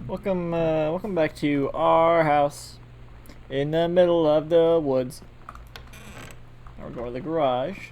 Welcome back to our house in the middle of the woods. Now we're going to the garage.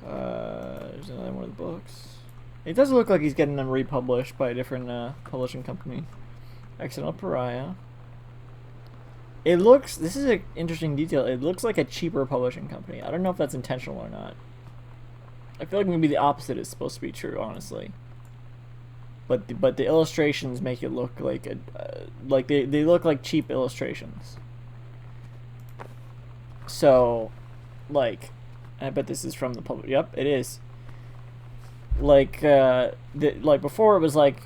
There's another one of the books. It does look like he's getting them republished by a different publishing company. Accidental Pariah. It looks, this is an interesting detail, it looks like a cheaper publishing company. I don't know if that's intentional or not. I feel like maybe the opposite is supposed to be true, honestly. But the illustrations make it look like they look like cheap illustrations. So, like, I bet this is from the public. Yep, it is. Like like before it was like,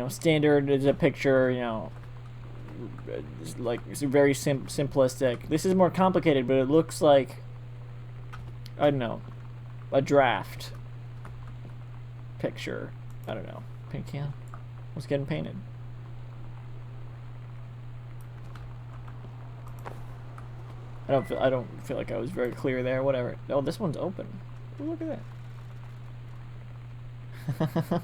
standard as a picture, like it's very simplistic. This is more complicated, but it looks like, I don't know, a draft picture. I don't know. Paint can was getting painted. I don't feel like I was very clear there. Whatever. Oh, this one's open. Ooh, look at that.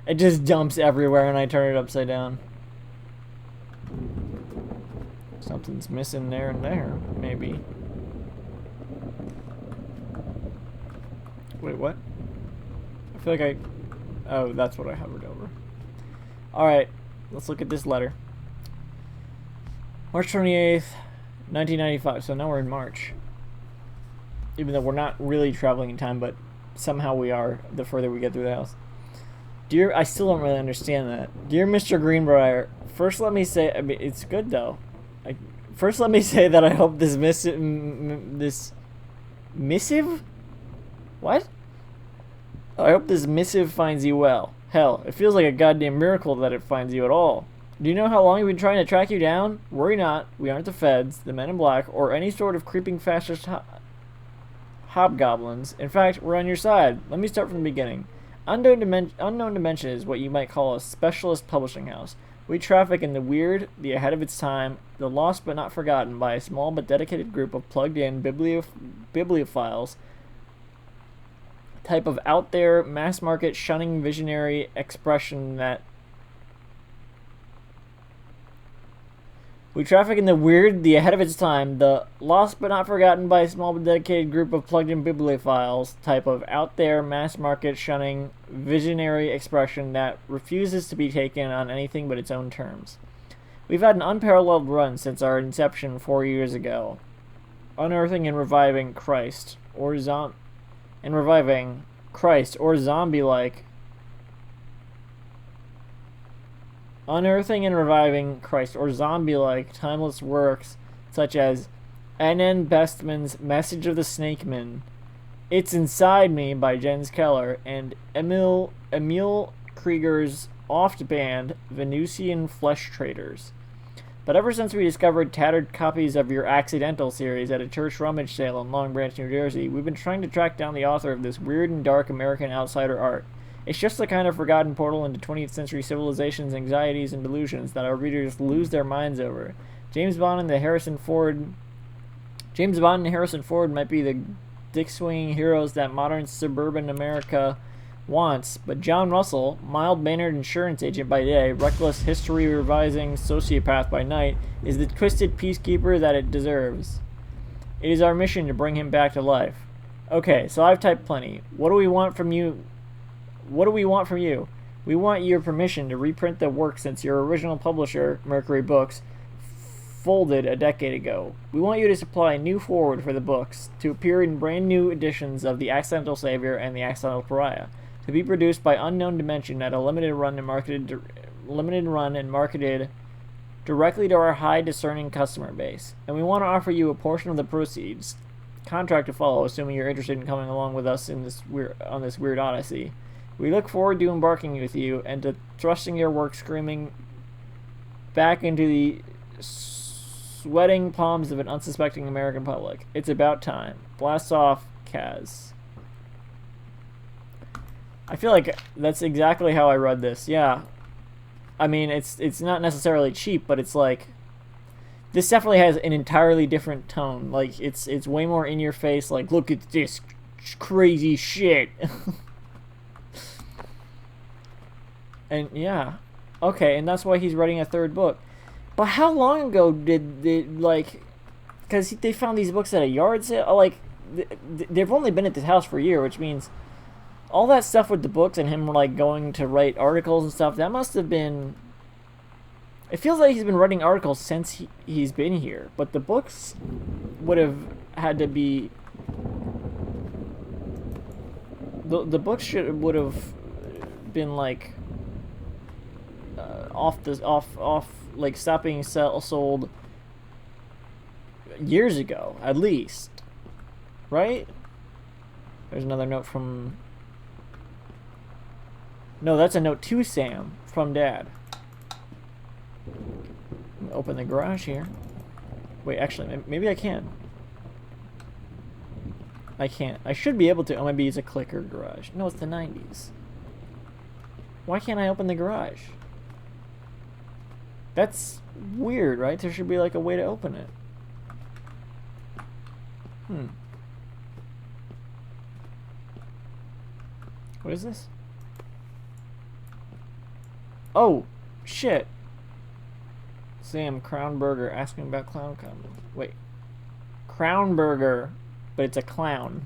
It just dumps everywhere when I turn it upside down. Something's missing there and there, maybe. Wait, what? I feel like oh, that's what I hovered over. Alright, let's look at this letter. March 28th, 1995. So now we're in March. Even though we're not really traveling in time, but somehow we are the further we get through the house. Dear, I still don't really understand that. Dear Mr. Greenbrier, first let me say, I mean, it's good though. First let me say that I hope this missive? What? I hope this missive finds you well. Hell, it feels like a goddamn miracle that it finds you at all. Do you know how long we've been trying to track you down? Worry not, we aren't the feds, the men in black, or any sort of creeping fascist hobgoblins. In fact, we're on your side. Let me start from the beginning. Unknown Dimension is what you might call a specialist publishing house. We traffic in the weird, the ahead of its time, the lost but not forgotten by a small but dedicated group of plugged-in bibliophiles, type of out there, mass market, shunning visionary expression that we traffic in the weird, the ahead of its time, the lost but not forgotten by a small but dedicated group of plugged-in bibliophiles, type of out there, mass market, shunning visionary expression that refuses to be taken on anything but its own terms. We've had an unparalleled run since our inception 4 years ago, unearthing and reviving Christ, or zombie-like. Unearthing and reviving Christ, or zombie-like, timeless works such as N.N. Bestman's Message of the Snakeman, It's Inside Me by Jens Keller, and Emil Krieger's oft-banned Venusian Flesh Traders. But ever since we discovered tattered copies of your Accidental series at a church rummage sale in Long Branch, New Jersey, we've been trying to track down the author of this weird and dark American outsider art. It's just the kind of forgotten portal into 20th century civilization's anxieties and delusions that our readers lose their minds over. James Bond and Harrison Ford might be the dick-swinging heroes that modern suburban America wants, but John Russell, mild-mannered insurance agent by day, reckless history-revising sociopath by night, is the twisted peacekeeper that it deserves. It is our mission to bring him back to life. Okay, so I've typed plenty. What do we want from you? We want your permission to reprint the work since your original publisher, Mercury Books, folded a decade ago. We want you to supply a new forward for the books to appear in brand new editions of The Accidental Savior and The Accidental Pariah, to be produced by Unknown Dimension at a limited run and marketed directly to our high discerning customer base. And we want to offer you a portion of the proceeds. Contract to follow, assuming you're interested in coming along with us in this weird odyssey. We look forward to embarking with you and to thrusting your work screaming back into the sweating palms of an unsuspecting American public. It's about time. Blast off, Kaz. I feel like that's exactly how I read this. Yeah. I mean, it's not necessarily cheap, but it's like, this definitely has an entirely different tone. Like, it's way more in your face, like, look at this crazy shit. And yeah, okay, and that's why he's writing a third book. But how long ago did they, like, because they found these books at a yard sale? Like, they've only been at this house for a year, which means all that stuff with the books and him, like, going to write articles and stuff, that must have been. It feels like he's been writing articles since he's been here, but the books would have had to be. The books would have been like off like stop being sold years ago at least, right? There's another note from. No, that's a note to Sam from Dad. Open the garage here. Wait, actually, maybe I can. I can't. I should be able to. Oh, maybe it's a clicker garage. No, it's the 90s. Why can't I open the garage? That's weird, right? There should be like a way to open it. What is this? Oh, shit. Sam, Crown Burger, asking about clown comedy. Wait. Crown Burger, but it's a clown.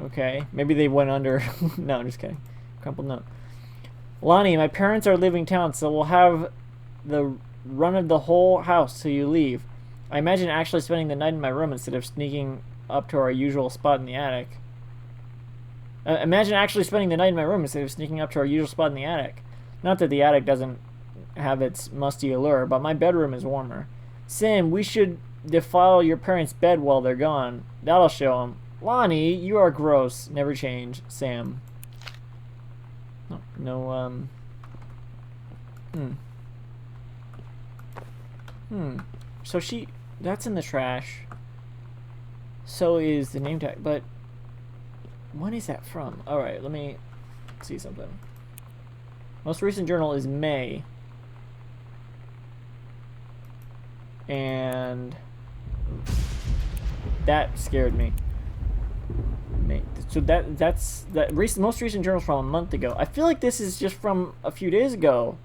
Okay, maybe they went under. No, I'm just kidding. Crumpled note. Lonnie, my parents are leaving town, so we'll have the run of the whole house till you leave. I imagine actually spending the night in my room instead of sneaking up to our usual spot in the attic. Imagine actually spending the night in my room instead of sneaking up to our usual spot in the attic. Not that the attic doesn't have its musty allure, but my bedroom is warmer. Sam, we should defile your parents' bed while they're gone. That'll show them. Lonnie, you are gross. Never change. Sam. No, So that's in the trash. So is the name tag, but when is that from? Alright, let me see something. Most recent journal is May. And that scared me. So that's most recent journal's from a month ago. I feel like this is just from a few days ago.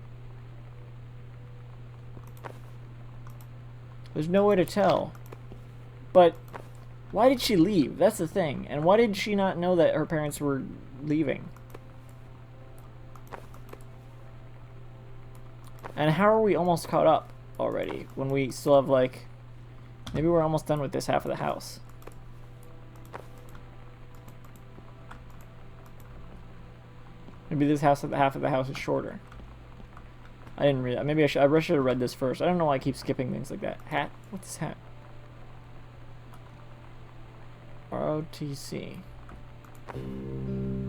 There's no way to tell. But why did she leave? That's the thing. And why did she not know that her parents were leaving? And how are we almost caught up already when we still have, like, maybe we're almost done with this half of the house. Maybe this half of the house is shorter. I didn't read that. Maybe I should have read this first. I don't know why I keep skipping things like that. Hat? What's this hat? ROTC.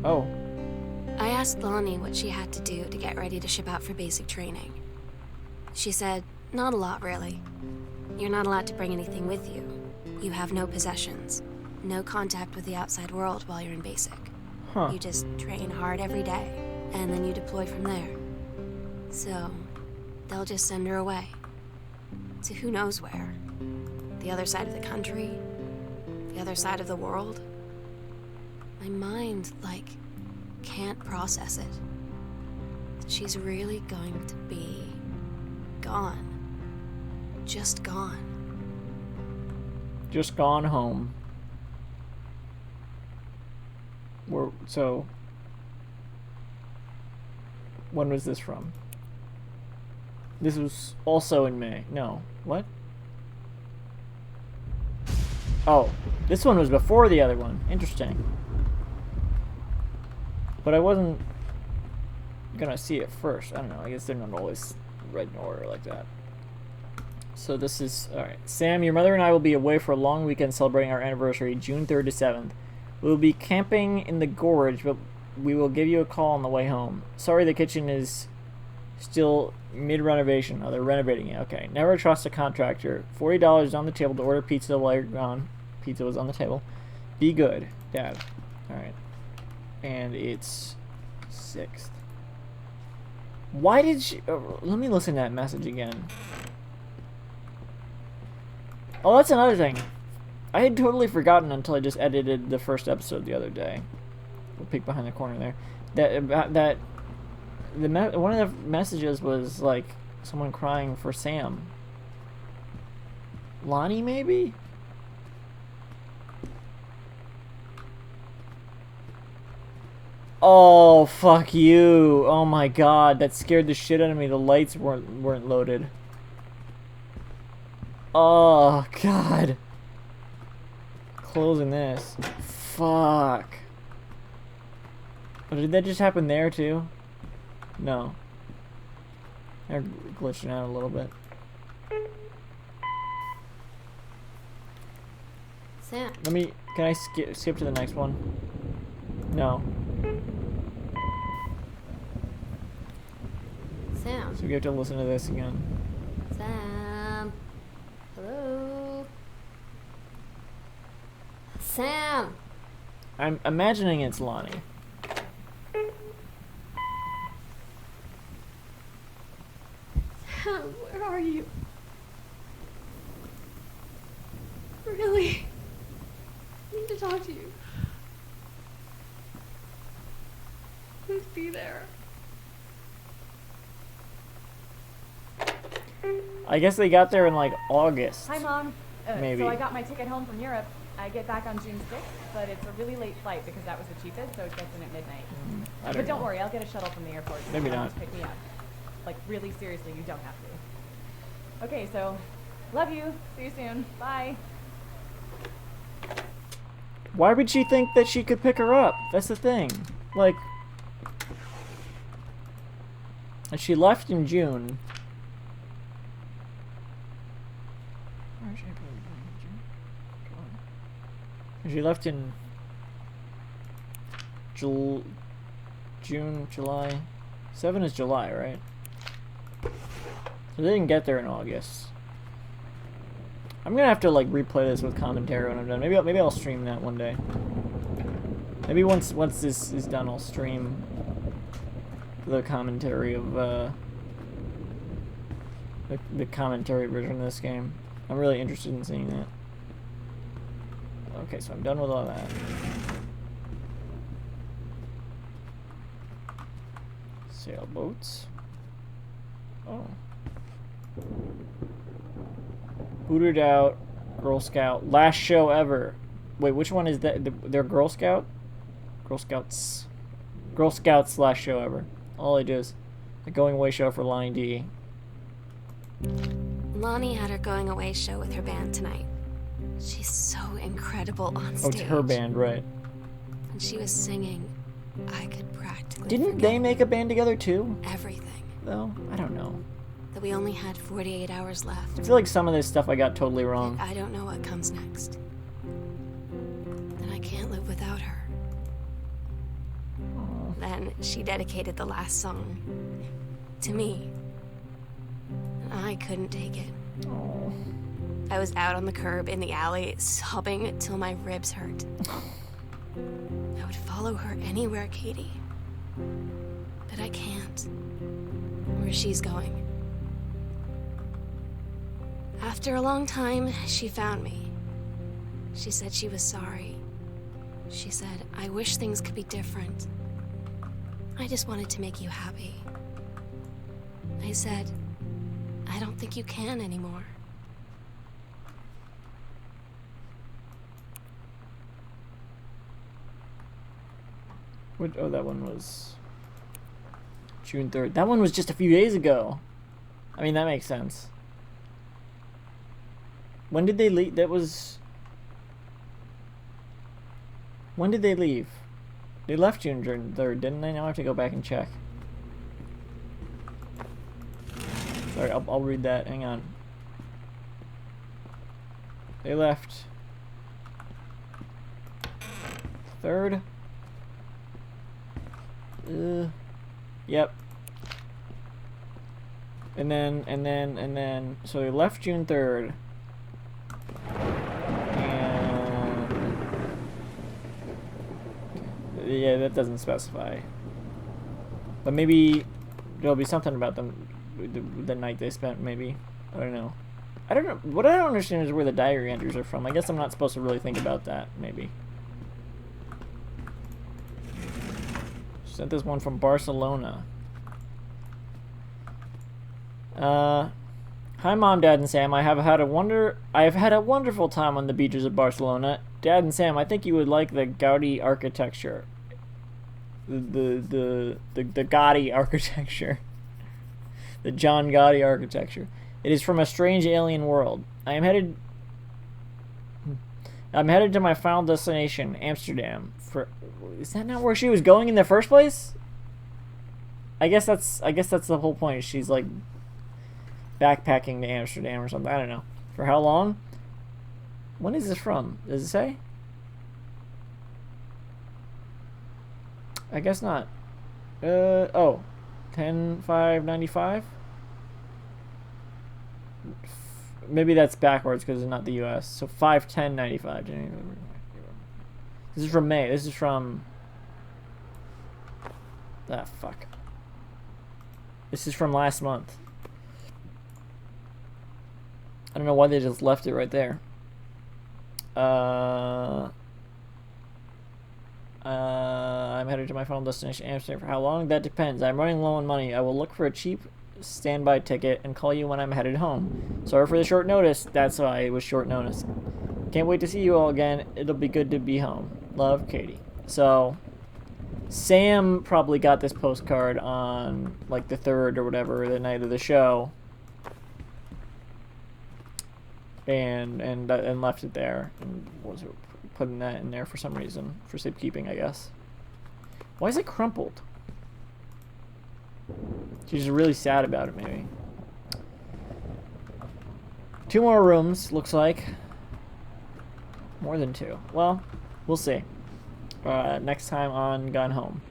Oh. I asked Lonnie what she had to do to get ready to ship out for basic training. She said, not a lot, really. You're not allowed to bring anything with you. You have no possessions, no contact with the outside world while you're in basic. Huh. You just train hard every day, and then you deploy from there. So, they'll just send her away. To who knows where. The other side of the country? The other side of the world? My mind, like, can't process it. She's really going to be gone. Just gone. Just gone home. So, when was this from? This was also in May. No. What? Oh, this one was before the other one. Interesting. But I wasn't gonna see it first. I don't know. I guess they're not always read in order like that. So this is... Alright. Sam, your mother and I will be away for a long weekend celebrating our anniversary, June 3rd to 7th. We will be camping in the gorge, but we will give you a call on the way home. Sorry, the kitchen is still mid-renovation. Oh, they're renovating it. Okay. Never trust a contractor. $40 is on the table to order pizza while you're gone. Pizza was on the table. Be good, Dad. Alright. And it's 6th. Why did she... let me listen to that message again. Oh, that's another thing. I had totally forgotten until I just edited the first episode the other day. We'll peek behind the corner there. That one of the messages was like someone crying for Sam. Lonnie, maybe? Oh, fuck you. Oh my god, that scared the shit out of me. The lights weren't loaded. Oh, god. Closing this. Fuck. Oh, did that just happen there too? No. They're glitching out a little bit. Sam. Can I skip to the next one? No. Sam. So we have to listen to this again. Sam. Hello. Sam. I'm imagining it's Lonnie. Sam, where are you? Really? I need to talk to you. Please be there. I guess they got there in like August. Hi, Mom. Maybe. So I got my ticket home from Europe. I get back on June 6th, but it's a really late flight because that was the cheapest, so it gets in at midnight. But don't worry, I'll get a shuttle from the airport. Maybe Someone not. else pick me up. Like, really seriously, you don't have to. Okay, so, love you. See you soon. Bye. Why would she think that she could pick her up? That's the thing. Like, and she left in June. She left in June, July. 7 is July, right? So they didn't get there in August. I'm gonna have to like replay this with commentary when I'm done. Maybe I'll stream that one day. Maybe once this is done, I'll stream the commentary of the commentary version of this game. I'm really interested in seeing that. Okay, so I'm done with all that. Sailboats. Oh. Booted out. Girl Scout. Last show ever. Wait, which one is that? They're Girl Scout? Girl Scouts. Girl Scouts last show ever. All I do is a going away show for Lonnie D. Lonnie had her going away show with her band tonight. She's so incredible on stage. Oh, it's her band, right. And she was singing. I could practically Didn't forget they make a band together too? everything. Though? I don't know. That we only had 48 hours I left. feel like some of this stuff I got totally wrong. I don't know what comes next. And I can't live without her. Oh. Then she dedicated the last song to me. And I couldn't take it. Oh. I was out on the curb in the alley, sobbing till my ribs hurt. I would follow her anywhere, Katie. But I can't. Where she's going. After a long time, she found me. She said she was sorry. She said, I wish things could be different. I just wanted to make you happy. I said, I don't think you can anymore. Oh, that one was June 3rd. That one was just a few days ago. I mean, that makes sense. When did they leave? That was... When did they leave? They left June 3rd, didn't they? Now I have to go back and check. Sorry, I'll read that. Hang on. They left... 3rd? Yep. And then, so they left June 3rd. And... yeah, that doesn't specify. But maybe there'll be something about them, the night they spent, maybe. I don't know. I don't know. What I don't understand is where the diary entries are from. I guess I'm not supposed to really think about that, maybe. Sent this one from Barcelona. Hi, Mom, Dad, and Sam. I have had a wonderful time on the beaches of Barcelona. Dad and Sam, I think you would like the Gaudi architecture. The Gaudi architecture. The John Gotti architecture. It is from a strange alien world. I'm headed to my final destination, Amsterdam. Is that not where she was going in the first place? I guess that's the whole point. She's like backpacking to Amsterdam or something. I don't know. For how long? When is this from? Does it say? I guess not. 10/5/95. Maybe that's backwards because it's not the U.S. So 5/10/95. This is from May. This is from. Ah, fuck. This is from last month. I don't know why they just left it right there. I'm headed to my final destination, Amsterdam. For how long? That depends. I'm running low on money. I will look for a cheap standby ticket and call you when I'm headed home. Sorry for the short notice. That's why it was short notice. Can't wait to see you all again. It'll be good to be home. Love, Katie. So, Sam probably got this postcard on like the 3rd or whatever, the night of the show, and left it there and was putting that in there for some reason, for safekeeping, I guess. Why is it crumpled? She's really sad about it, maybe. 2 more rooms, looks like. More than 2. Well, we'll see. Next time on Gone Home.